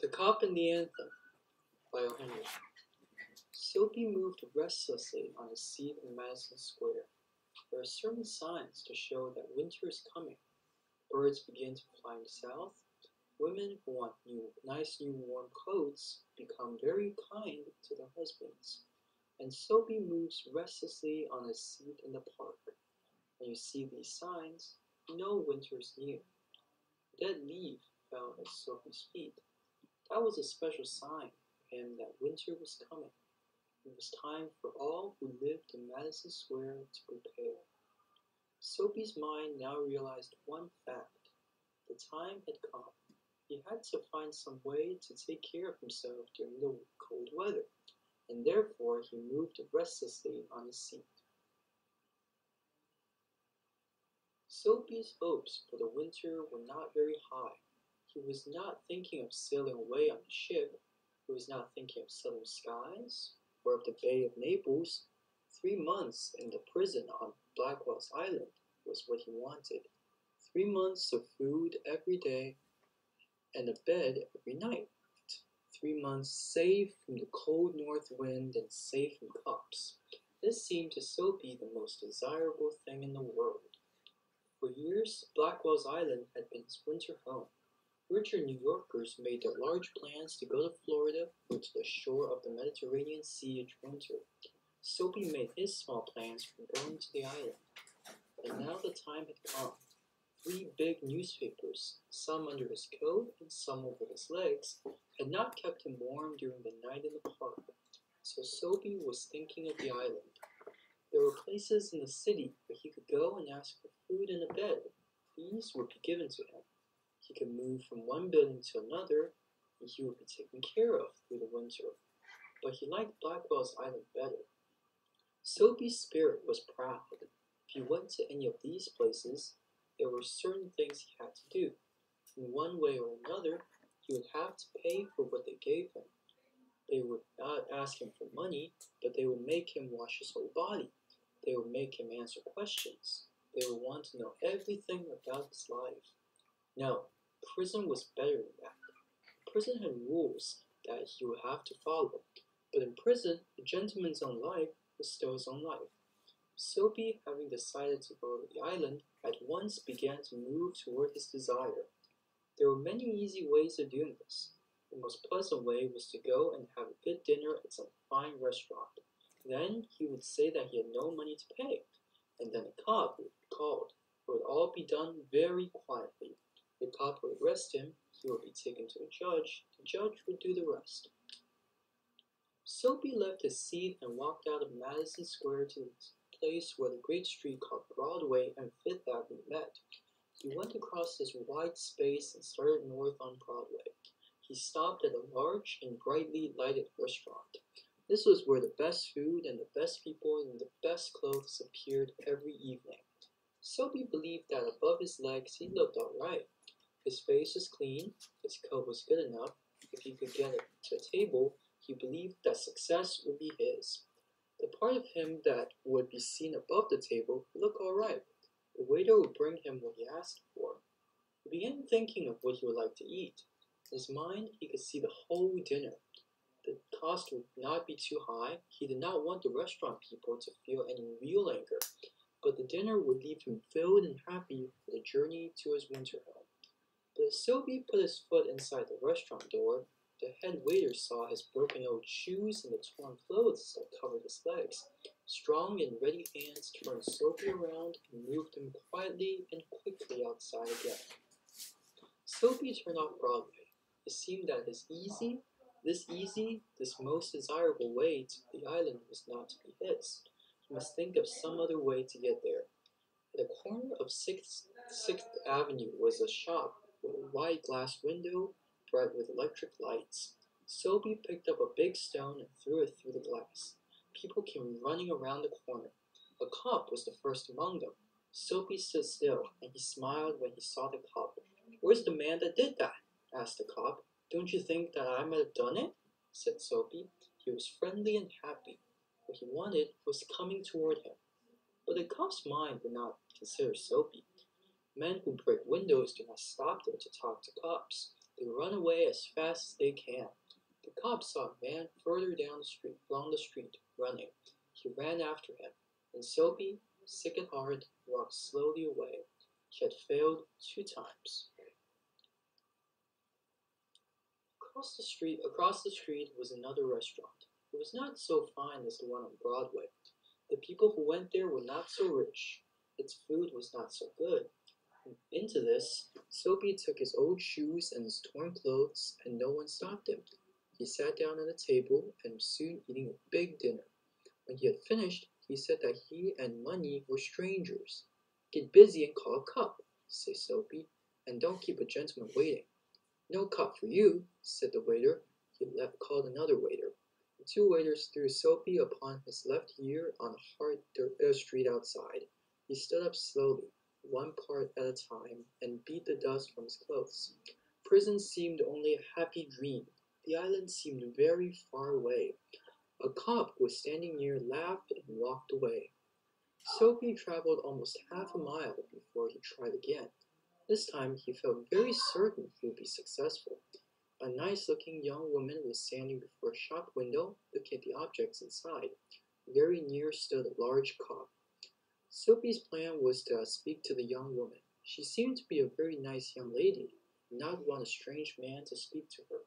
The Cop and the Anthem by Henry. Soapy moved restlessly on his seat in Madison Square. There are certain signs to show that winter is coming. Birds begin to fly south. Women who want nice new warm clothes become very kind to their husbands. And Soapy moves restlessly on his seat in the park. When you see these signs, you know winter is near. A dead leaf fell at Soapy's feet. That was a special sign for him that winter was coming. It was time for all who lived in Madison Square to prepare. Soapy's mind now realized one fact. The time had come. He had to find some way to take care of himself during the cold weather, and therefore he moved restlessly on his seat. Soapy's hopes for the winter were not very high. He was not thinking of sailing away on a ship. He was not thinking of southern skies or of the Bay of Naples. 3 months in the prison on Blackwell's Island was what he wanted. 3 months of food every day and a bed every night. 3 months safe from the cold north wind and safe from cops. This seemed to Soapy the most desirable thing in the world. For years, Blackwell's Island had been his winter home. Richer New Yorkers made their large plans to go to Florida or to the shore of the Mediterranean Sea each winter. Soapy made his small plans for going to the island. And now the time had come. 3 big newspapers, some under his coat and some over his legs, had not kept him warm during the night in the park. So Soapy was thinking of the island. There were places in the city where he could go and ask for food and a bed. These would be given to him. He could move from one building to another, and he would be taken care of through the winter. But he liked Blackwell's Island better. Soapy's spirit was proud. If he went to any of these places, there were certain things he had to do. In one way or another, he would have to pay for what they gave him. They would not ask him for money, but they would make him wash his whole body. They would make him answer questions. They would want to know everything about his life. No, prison was better than that. Prison had rules that he would have to follow, but in prison, a gentleman's own life was still his own life. Soapy, having decided to go to the island, at once began to move toward his desire. There were many easy ways of doing this. The most pleasant way was to go and have a good dinner at some fine restaurant. Then he would say that he had no money to pay, and then a cop would be called. It would all be done very quietly. The cop would arrest him, he would be taken to a judge, the judge would do the rest. Soapy left his seat and walked out of Madison Square to the place where the great street called Broadway and Fifth Avenue met. He went across this wide space and started north on Broadway. He stopped at a large and brightly lighted restaurant. This was where the best food and the best people and the best clothes appeared every evening. Soapy believed that above his legs he looked all right. His face was clean, his coat was good enough. If he could get to a table, he believed that success would be his. The part of him that would be seen above the table would look all right. The waiter would bring him what he asked for. He began thinking of what he would like to eat. In his mind, he could see the whole dinner. The cost would not be too high. He did not want the restaurant people to feel any real anger, but the dinner would leave him filled and happy for the journey to his winter home. But as Soapy put his foot inside the restaurant door, the head waiter saw his broken old shoes and the torn clothes that covered his legs. Strong and ready hands turned Soapy around and moved him quietly and quickly outside again. Soapy turned off Broadway. It seemed that this most desirable way to the island was not to be his. He must think of some other way to get there. At the corner of Sixth Avenue was a shop with a wide glass window, bright with electric lights. Soapy picked up a big stone and threw it through the glass. People came running around the corner. A cop was the first among them. Soapy stood still, and he smiled when he saw the cop. "Where's the man that did that?" asked the cop. "Don't you think that I might have done it?" said Soapy. He was friendly and happy. What he wanted was coming toward him. But the cop's mind would not consider Soapy. Men who break windows do not stop there to talk to cops. They run away as fast as they can. The cop saw a man further along the street, running. He ran after him, and Soapy, sick at heart, walked slowly away. She had failed 2 times. Across the street was another restaurant. It was not so fine as the one on Broadway. The people who went there were not so rich. Its food was not so good. Into this, Soapy took his old shoes and his torn clothes, and no one stopped him. He sat down at a table and was soon eating a big dinner. When he had finished, he said that he and money were strangers. Get busy and call a cup, said Soapy, and don't keep a gentleman waiting. No cup for you, said the waiter. He called another waiter. The 2 waiters threw Soapy upon his left ear on a hard street outside. He stood up slowly, one part at a time, and beat the dust from his clothes. Prison seemed only a happy dream. The island seemed very far away. A cop who was standing near laughed and walked away. Soapy traveled almost half a mile before he tried again. This time he felt very certain he would be successful. A nice-looking young woman was standing before a shop window, looking at the objects inside. Very near stood a large cop. Soapy's plan was to speak to the young woman. She seemed to be a very nice young lady, and not want a strange man to speak to her.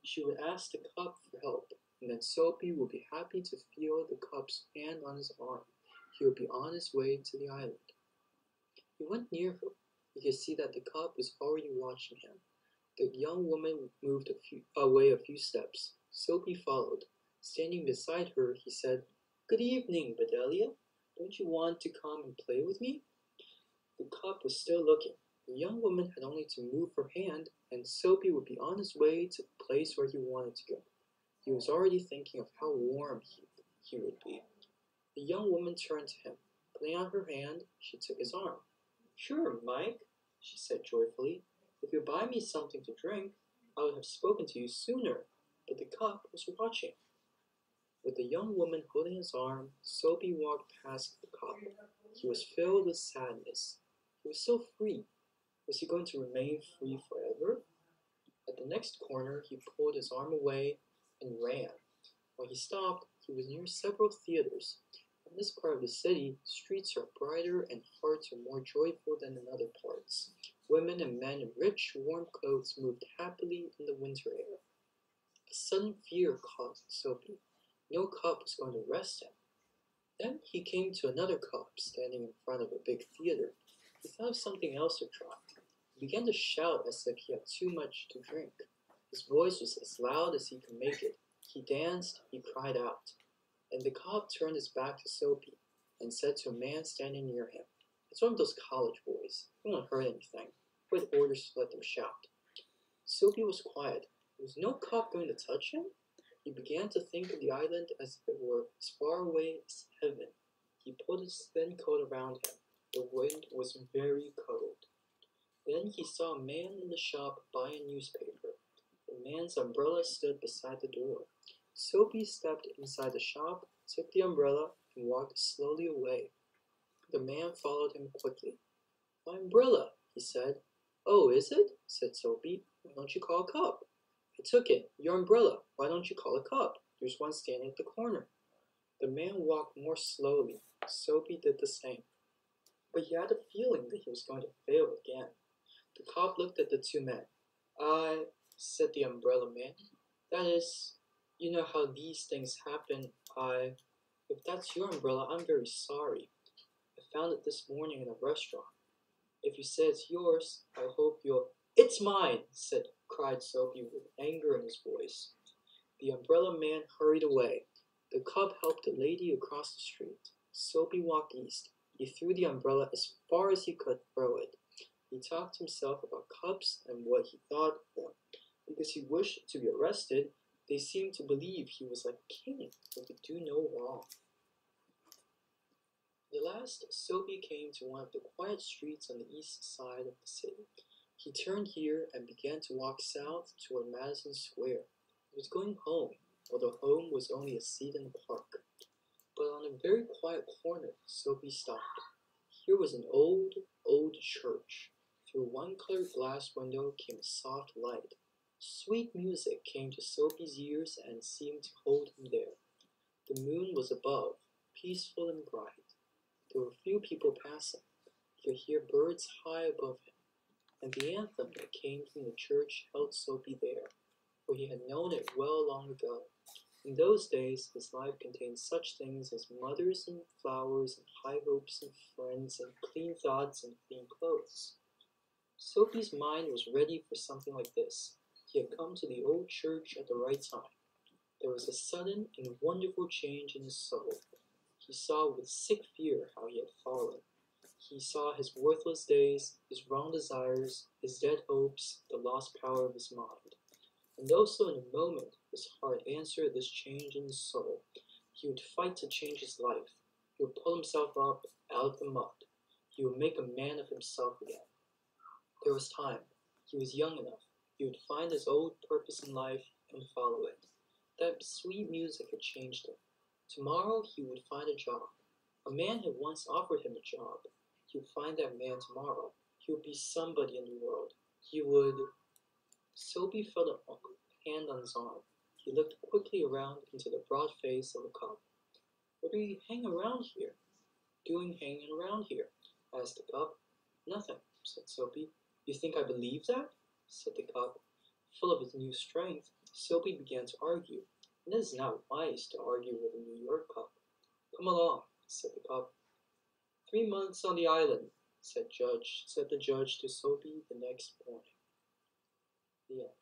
She would ask the cop for help, and then Soapy would be happy to feel the cop's hand on his arm. He would be on his way to the island. He went near her. He could see that the cop was already watching him. The young woman moved away a few steps. Soapy followed. Standing beside her, he said, "Good evening, Bedelia. Don't you want to come and play with me?" The cop was still looking. The young woman had only to move her hand, and Soapy would be on his way to the place where he wanted to go. He was already thinking of how warm he would be. The young woman turned to him. Putting out her hand, she took his arm. "Sure, Mike," she said joyfully. "If you buy me something to drink, I would have spoken to you sooner." But the cop was watching. With the young woman holding his arm, Soapy walked past the cop. He was filled with sadness. He was so free. Was he going to remain free forever? At the next corner, he pulled his arm away and ran. When he stopped, he was near several theaters. In this part of the city, streets are brighter and hearts are more joyful than in other parts. Women and men in rich, warm clothes moved happily in the winter air. A sudden fear caused Soapy. No cop was going to arrest him. Then he came to another cop standing in front of a big theater. He thought of something else to try. He began to shout as if he had too much to drink. His voice was as loud as he could make it. He danced, he cried out. And the cop turned his back to Soapy and said to a man standing near him, "It's one of those college boys. He won't hurt anything. With orders to let them shout." Soapy was quiet. Was no cop going to touch him? He began to think of the island as if it were as far away as heaven. He pulled his thin coat around him. The wind was very cold. Then he saw a man in the shop buy a newspaper. The man's umbrella stood beside the door. Soapy stepped inside the shop, took the umbrella, and walked slowly away. The man followed him quickly. "My umbrella," he said. "Oh, is it?" said Soapy. "Why don't you call a cop?" "I took it. Your umbrella. Why don't you call a cop? There's one standing at the corner." The man walked more slowly. Soapy did the same. But he had a feeling that he was going to fail again. The cop looked at the 2 men. "I," said the umbrella man. "That is, you know how these things happen. If that's your umbrella, I'm very sorry. I found it this morning in a restaurant. If you say it's yours, I hope you'll—" "It's mine!" cried Soapy with anger in his voice. The umbrella man hurried away. The cop helped the lady across the street. Soapy walked east. He threw the umbrella as far as he could throw it. He talked to himself about cups and what he thought of them. Because he wished to be arrested, they seemed to believe he was like a king who could do no wrong. At last, Soapy came to one of the quiet streets on the east side of the city. He turned here and began to walk south toward Madison Square. He was going home, although home was only a seat in the park. But on a very quiet corner, Soapy stopped. Here was an old church. Through one colored glass window came a soft light. Sweet music came to Soapy's ears and seemed to hold him there. The moon was above, peaceful and bright. There were few people passing. He could hear birds high above him, and the anthem that came from the church held Soapy there, for he had known it well long ago. In those days his life contained such things as mothers and flowers and high hopes and friends and clean thoughts and clean clothes. Soapy's mind was ready for something like this. He had come to the old church at the right time. There was a sudden and wonderful change in his soul. He saw with sick fear how he had fallen. He saw his worthless days, his wrong desires, his dead hopes, the lost power of his mind. And also in a moment his heart answered this change in his soul. He would fight to change his life. He would pull himself up out of the mud. He would make a man of himself again. There was time. He was young enough. He would find his old purpose in life and follow it. That sweet music had changed him. Tomorrow he would find a job. A man had once offered him a job. He would find that man tomorrow. He would be somebody in the world. He would... Soapy felt a hand on his arm. He looked quickly around into the broad face of the cub. "What are you hanging around here?" "Doing hanging around here?" asked the cub. "Nothing," said Soapy. "You think I believe that?" said the cub. Full of his new strength, Soapy began to argue. It is not wise to argue with a New York cub. "Come along," said the cub. 3 months on the island, said the judge to Soapy the next morning. The end.